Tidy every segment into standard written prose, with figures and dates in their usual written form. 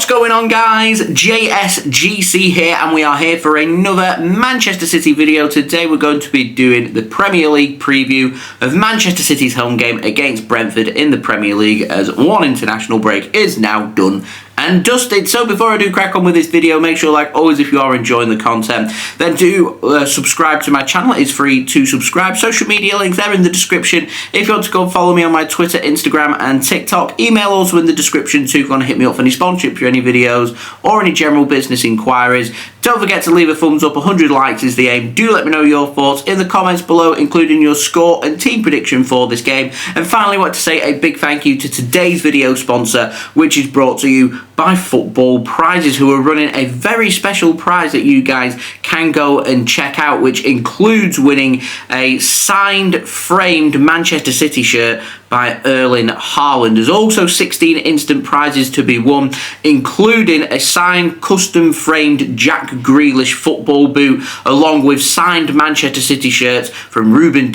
What's going on, guys? JSGC here, and we are here for another Manchester City video. Today we're going to be doing the Premier League preview of Manchester City's home game against Brentford in the Premier League, as one international break is now done and dusted. So before I do crack on with this video, make sure, like always, if you are enjoying the content, then do subscribe to my channel. It's free to subscribe. Social media links there in the description. If you want to go and follow me on my Twitter, Instagram and TikTok, email also in the description too if you want to hit me up for any sponsorship for any videos or any general business inquiries. Don't forget to leave a thumbs up. 100 likes is the aim. Do let me know your thoughts in the comments below, including your score and team prediction for this game. And finally, I want to say a big thank you to today's video sponsor, which is brought to you by Football Prizes, who are running a very special prize that you guys can go and check out, which includes winning a signed, framed Manchester City shirt by Erling Haaland. There's also 16 instant prizes to be won, including a signed, custom-framed Jack Grealish football boot, along with signed Manchester City shirts from Ruben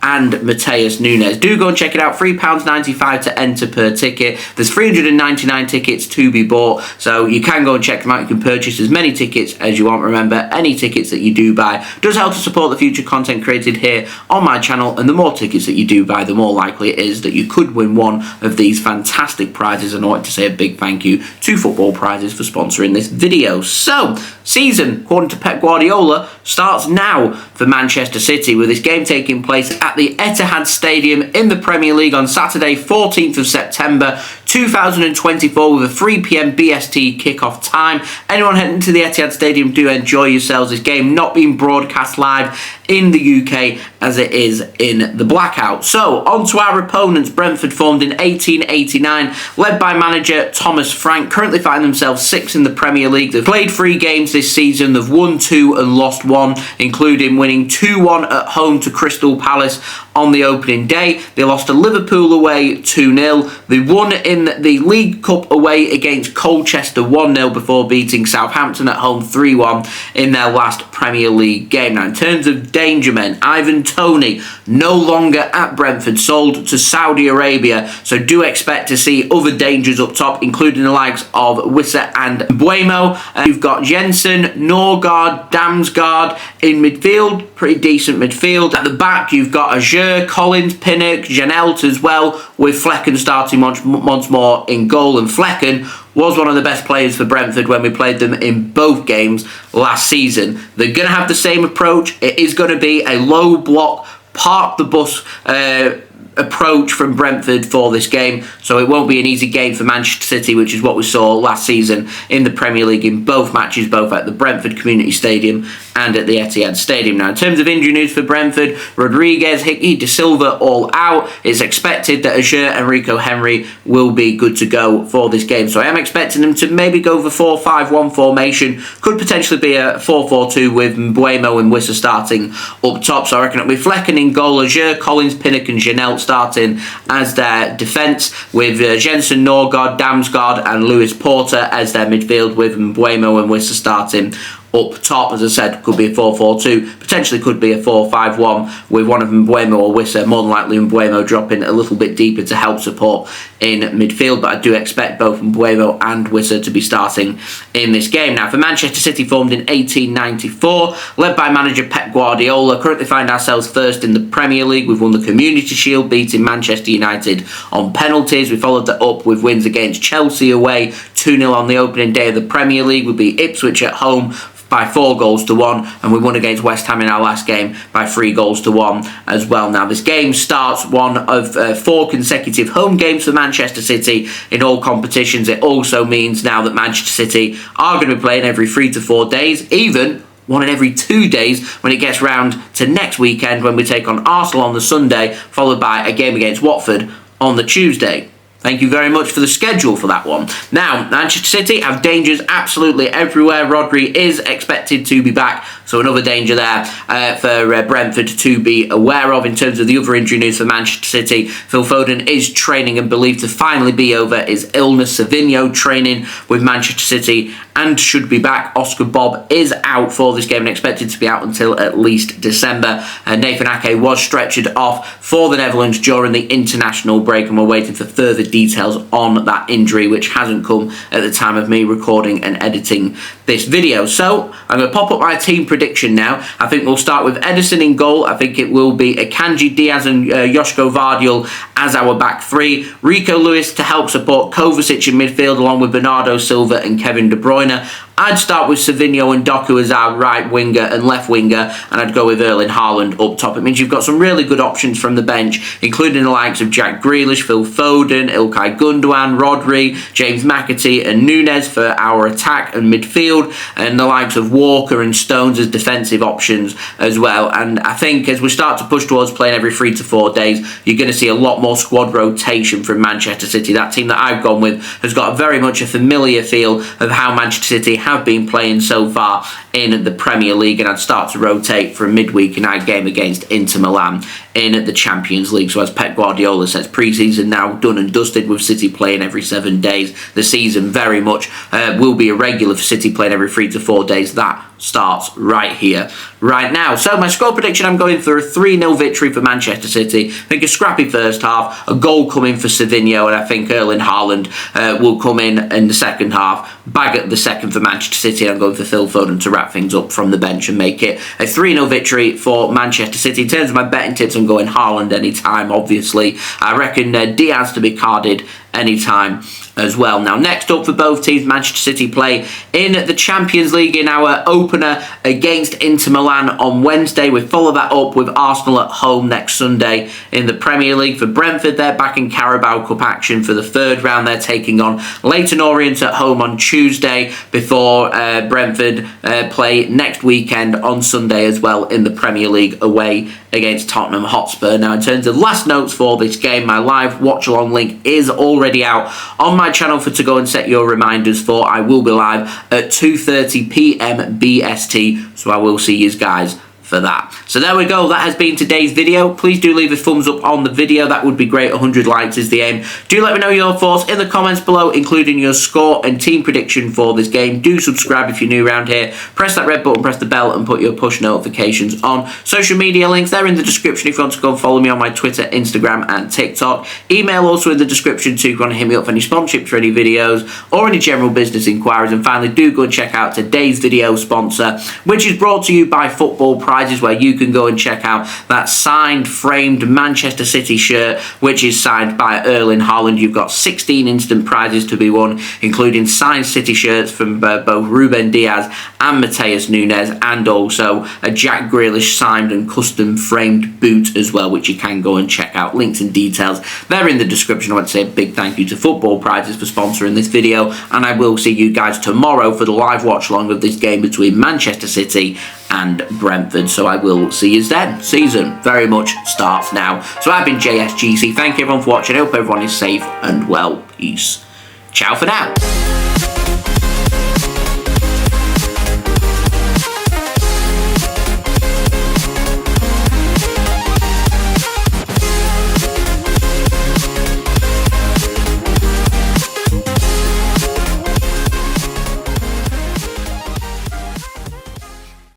and Matheus Nunes. Do go and check it out. £3.95 to enter per ticket. There's 399 tickets to be bought, so you can go and check them out. You can purchase as many tickets as you want. Remember, any tickets that you do buy does help to support the future content created here on my channel, and the more tickets that you do buy, the more likely it is that you could win one of these fantastic prizes. And I want to say a big thank you to Football Prizes for sponsoring this video. So, season, according to Pep Guardiola, starts now for Manchester City, with this game taking place at the Etihad Stadium in the Premier League on Saturday, 14th of September 2024, with a 3 PM BST kickoff time. Anyone heading to the Etihad Stadium, do enjoy yourselves. This game not being broadcast live in the UK as it is in the blackout. So, on to our opponents. Brentford, formed in 1889, led by manager Thomas Frank, currently find themselves 6th in the Premier League. They've played 3 games this season. They've won 2 and lost 1, including winning 2-1 at home to Crystal Palace on the opening day. They lost to Liverpool away 2-0. They won in the League Cup away against Colchester 1-0 before beating Southampton at home 3-1 in their last Premier League game. Now, in terms of danger men, Ivan Toney no longer at Brentford, sold to Saudi Arabia, so do expect to see other dangers up top, including the likes of Wissa and Mbeumo. You've got Jensen, Norgard, Damsgaard in midfield, pretty decent midfield. At the back, you've got Azure, Collins, Pinnock, Janelt as well, with Flecken starting once more in goal. And Flecken was one of the best players for Brentford when we played them in both games last season. They're going to have the same approach. It is going to be a low block, park the bus approach from Brentford for this game, so it won't be an easy game for Manchester City, which is what we saw last season in the Premier League in both matches, both at the Brentford Community Stadium and at the Etihad Stadium. Now, in terms of injury news for Brentford, Rodriguez, Hickey, De Silva all out. It's expected that Azure and Rico will be good to go for this game, so I am expecting them to maybe go for 4-5-1 formation. Could potentially be a 4-4-2 with Mbeumo and Wissa starting up top, so I reckon it'll be Flecken in goal, Azure, Collins, Pinnock and Janelt starting as their defence, with Jensen, Norgard, Damsgaard and Lewis Porter as their midfield, with Mbeumo and Wissa starting up top. As I said, could be a 4-4-2, potentially could be a 4-5-1, with one of Mbeumo or Wissa, more than likely Mbeumo dropping a little bit deeper to help support in midfield, but I do expect both Mbeumo and Wissa to be starting in this game. Now, for Manchester City, formed in 1894, led by manager Pep Guardiola, currently find ourselves 1st in the Premier League. We've won the Community Shield, beating Manchester United on penalties. We followed that up with wins against Chelsea away 2-0 on the opening day of the Premier League. We beat Ipswich at home by 4-1, and we won against West Ham in our last game by 3-1 as well. Now, this game starts one of 4 consecutive home games for Manchester City in all competitions. It also means now that Manchester City are going to be playing every 3 to 4 days, even one in every 2 days when it gets round to next weekend, when we take on Arsenal on the Sunday, followed by a game against Watford on the Tuesday. Thank you very much for the schedule for that one. Now, Manchester City have dangers absolutely everywhere. Rodri is expected to be back, so another danger there for Brentford to be aware of. In terms of the other injury news for Manchester City, Phil Foden is training and believed to finally be over his illness. Savinho training with Manchester City and should be back. Oscar Bobb is out for this game and expected to be out until at least December. Nathan Ake was stretchered off for the Netherlands during the international break, and we're waiting for further details on that injury, which hasn't come at the time of me recording and editing this video. So I'm going to pop up my team prediction now. I think we'll start with Ederson in goal. I think it will be Akanji, Diaz and Josko, Gvardiol as our back three. Rico, Lewis to help support Kovacic in midfield, along with Bernardo, Silva and Kevin De Bruyne. I'd start with Savinho and Doku as our right winger and left winger, and I'd go with Erling Haaland up top. It means you've got some really good options from the bench, including the likes of Jack Grealish, Phil Foden, Ilkay, Gundogan, Rodri, James McAtee and Nunes for our attack and midfield, and the likes of Walker and Stones as defensive options as well. And I think as we start to push towards playing every 3 to 4 days, you're going to see a lot more squad rotation from Manchester City. That team that I've gone with has got very much a familiar feel of how Manchester City have been playing so far in the Premier League, and I'd start to rotate for a midweek night game against Inter Milan in the Champions League. So as Pep Guardiola says, pre-season now done and dusted with City playing every 7 days. The season very much will be irregular for City playing every 3 to 4 days. That starts right here, right now. So my score prediction, I'm going for a 3-0 victory for Manchester City. I think a scrappy first half, a goal coming for Savinho, and I think Erling Haaland will come in the second half, bag at the second for Manchester City. I'm going for Phil Foden to wrap things up from the bench and make it a 3-0 victory for Manchester City. In terms of my betting tips, I'm going Haaland anytime, obviously. I reckon Diaz to be carded anytime as well. Now, next up for both teams, Manchester City play in the Champions League in our opener against Inter Milan on Wednesday. We follow that up with Arsenal at home next Sunday in the Premier League. For Brentford, they're back in Carabao Cup action for the third round. They're taking on Leyton Orient at home on Tuesday before Brentford play next weekend on Sunday as well in the Premier League away against Tottenham Hotspur. Now, in terms of last notes for this game, my live watch-along link is already out on my channel to go and set your reminders for. I will be live at 2:30 p.m. BST, so I will see you guys for that. So there we go, that has been today's video. Please do leave a thumbs up on the video, that would be great. 100 likes is the aim. Do let me know your thoughts in the comments below, including your score and team prediction for this game. Do subscribe if you're new around here, press that red button, press the bell and put your push notifications on. Social media links, they're in the description if you want to go and follow me on my Twitter, Instagram and TikTok. Email also in the description too if you want to hit me up for any sponsorships for any videos or any general business inquiries. And finally, do go and check out today's video sponsor, which is brought to you by Football Prize, where you can go and check out that signed framed Manchester City shirt, which is signed by Erling Haaland. You've got 16 instant prizes to be won, including signed City shirts from both Ruben, Diaz and Matheus Nunes, and also a Jack Grealish signed and custom framed boot as well, which you can go and check out. Links and details, they're in the description. I want to say a big thank you to Football Prizes for sponsoring this video, and I will see you guys tomorrow for the live watch along of this game between Manchester City and Brentford. So I will see you then. Season very much starts now. So I've been JSGC. Thank you everyone for watching. I hope everyone is safe and well. Peace. Ciao for now.